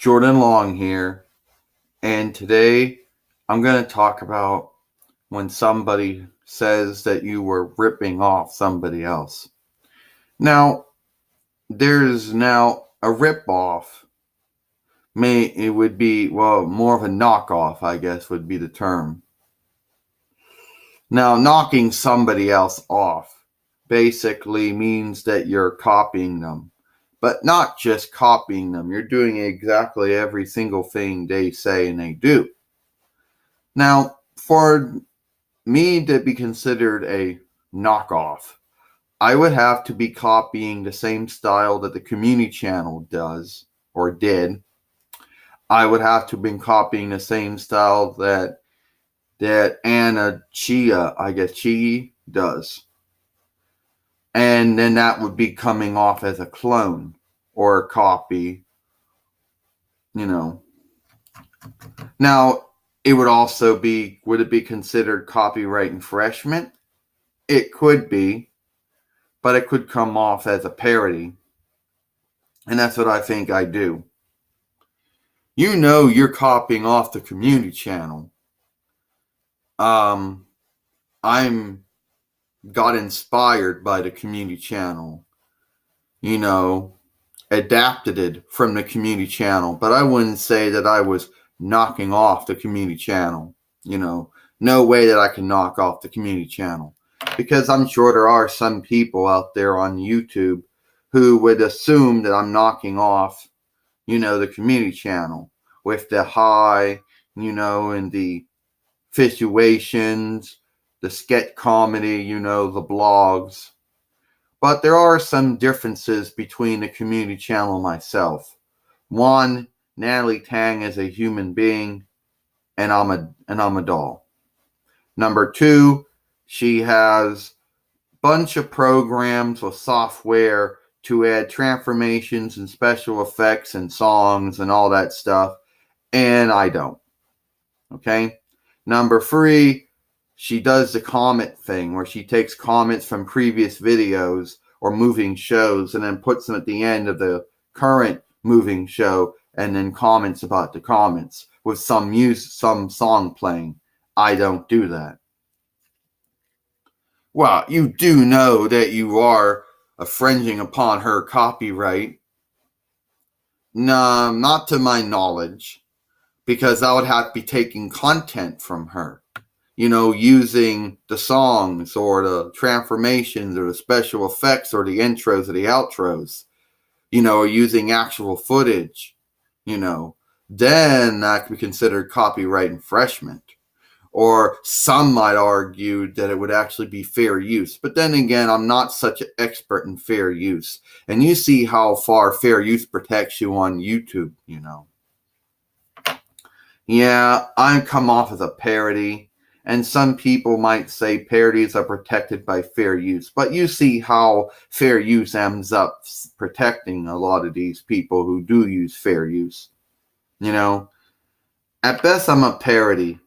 Jordan Long here, and today I'm going to talk about when somebody says that you were ripping off somebody else. Now, there's now a rip off. It would be, more of a knockoff, I guess would be the term. Now, knocking somebody else off basically means that you're copying them. But not just copying them, you're doing exactly every single thing they say and they do. Now, for me to be considered a knockoff, I would have to be copying the same style that the community channel does or did. I would have to have been copying the same style that Anna Chia does. And then that would be coming off as a clone or a copy, you know. Now, it would also be, would it be considered copyright infringement? It could be, but it could come off as a parody. And that's what I think I do. You know you're copying off the community channel. I'm got inspired by the community channel. Adapted it from the community channel, but I wouldn't say that I was knocking off the community channel. No way that I can knock off the community channel, because I'm sure there are some people out there on YouTube who would assume that I'm knocking off, the community channel with the high, and the situations, the sketch comedy, the blogs. But there are some differences between the community channel and myself. One, Natalie Tang is a human being, and I'm a doll. Number two, she has a bunch of programs or software to add transformations and special effects and songs and all that stuff, and I don't. Okay? Number three, she does the comment thing where she takes comments from previous videos or moving shows and then puts them at the end of the current moving show and then comments about the comments with some song playing. I don't do that. Well, you do know that you are infringing upon her copyright. No, not to my knowledge, because I would have to be taking content from her. Using the songs or the transformations or the special effects or the intros or the outros, or using actual footage, then that could be considered copyright infringement. Or some might argue that it would actually be fair use. But then again, I'm not such an expert in fair use. And you see how far fair use protects you on YouTube, Yeah, I come off as a parody. And some people might say parodies are protected by fair use. But you see how fair use ends up protecting a lot of these people who do use fair use. At best, I'm a parody,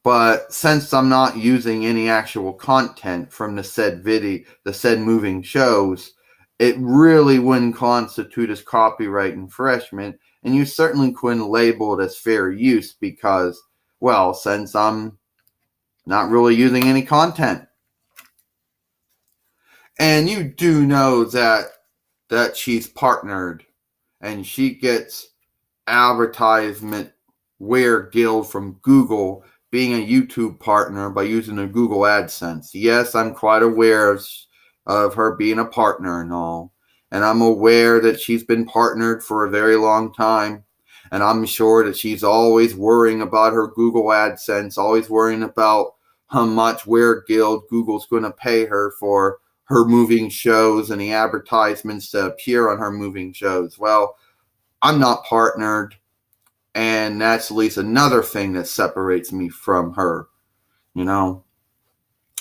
But since I'm not using any actual content from the said moving shows, it really wouldn't constitute as copyright infringement. And you certainly couldn't label it as fair use because, since I'm not really using any content. And you do know that she's partnered and she gets advertisement Guild from Google being a YouTube partner by using the Google AdSense. Yes, I'm quite aware of her being a partner and all. And I'm aware that she's been partnered for a very long time. And I'm sure that she's always worrying about her Google AdSense, always worrying about how much Guild Google's going to pay her for her moving shows and the advertisements that appear on her moving shows. Well, I'm not partnered. And that's at least another thing that separates me from her.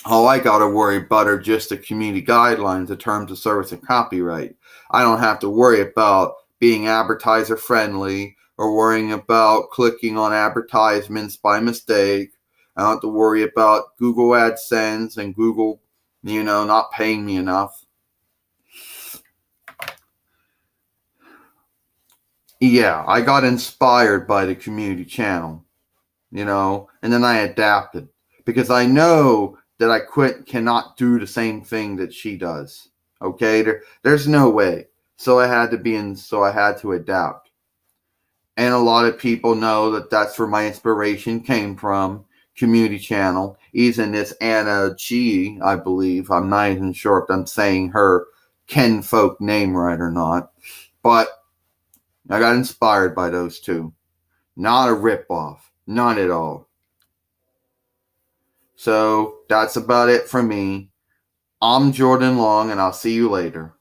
All I got to worry about are just the community guidelines, the terms of service and copyright. I don't have to worry about being advertiser friendly or worrying about clicking on advertisements by mistake. I don't have to worry about Google AdSense and Google, not paying me enough. Yeah, I got inspired by the community channel, and then I adapted because I know that cannot do the same thing that she does. Okay, there's no way. So I had to adapt. And a lot of people know that that's where my inspiration came from. Community channel. Even this Anna G, I believe. I'm not even sure if I'm saying her kinfolk name right or not. But I got inspired by those two. Not a ripoff. Not at all. So that's about it for me. I'm Jordan Long, and I'll see you later.